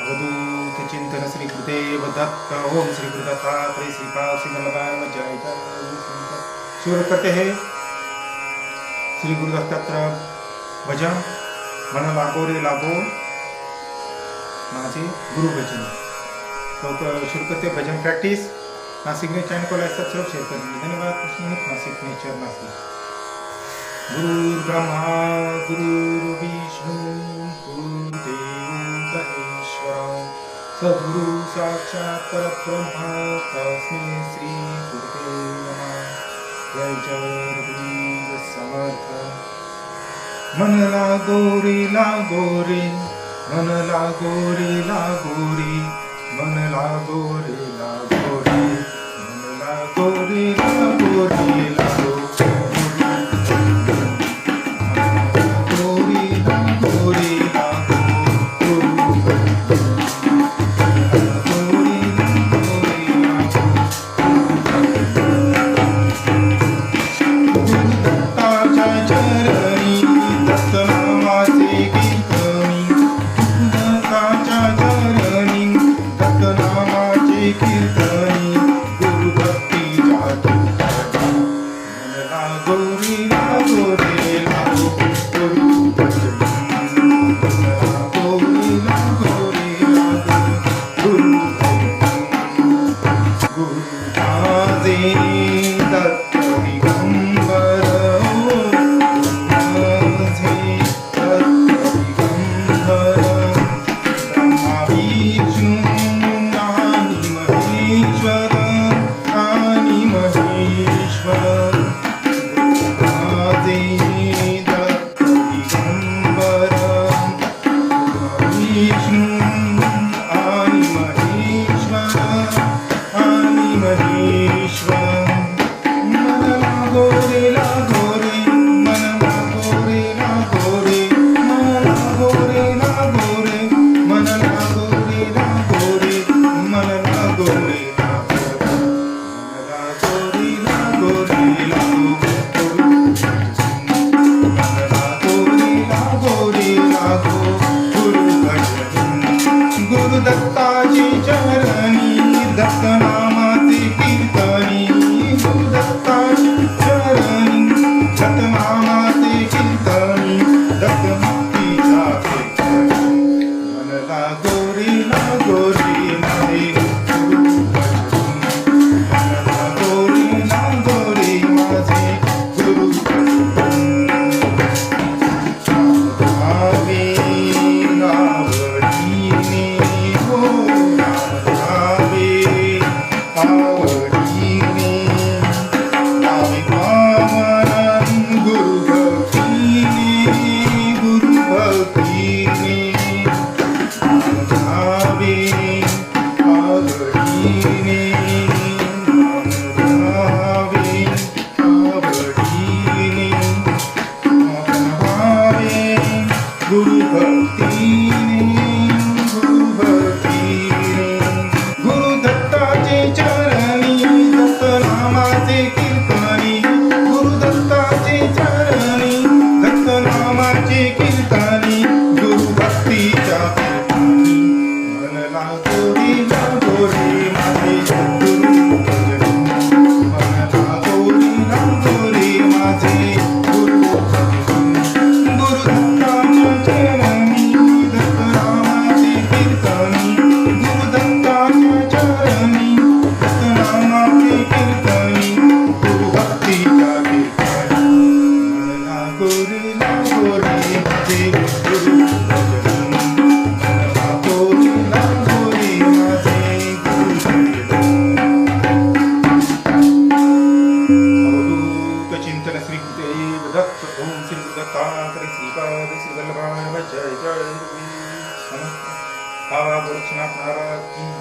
अवधूत चिंतन श्री गुरुदेव दत्त। ओम श्री गुरुदत्तात्रेय श्रीपाद श्री वल्लभाय नमः। जय जय। शुरू करते हैं श्री गुरु दत्तात्रेय भजन। मन लागो रे लागो माझे गुरु भजन। तो शुरू करते भजन प्रैक्टिस। नासिक ने चैनल को लाइक सब्सक्राइब शेयर करेंगे। धन्यवाद। नासिक नेचर नासिक। गुरु ब्रह्मा गुरु विष्णु गुरुदेव महेश्वरा सद्गुरु साक्षात् परब्रह्म तस्मै श्री गुरुदेव नमः। जय जय रघुवीर समर्थ। मन लागो रे लागो रे मन लागो रे लागो रे मन लागो रे लागो रे मन लागो रे लागो रे लागो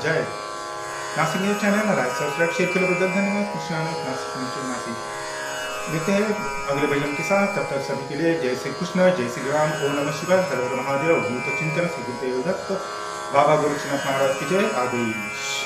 जय। Nashik news channel like subscribe share करने धन्यवाद। नासिक देखते हैं अगले भजन के साथ। तब तक सभी के लिए जय श्री कृष्ण, जय श्री राम, ओम नमः शिवाय, हर हर महादेव, भूत चिंतन श्री गुरुदेव दत्त, बाबा गोरक्षनाथ महाराज की जय। आदेश।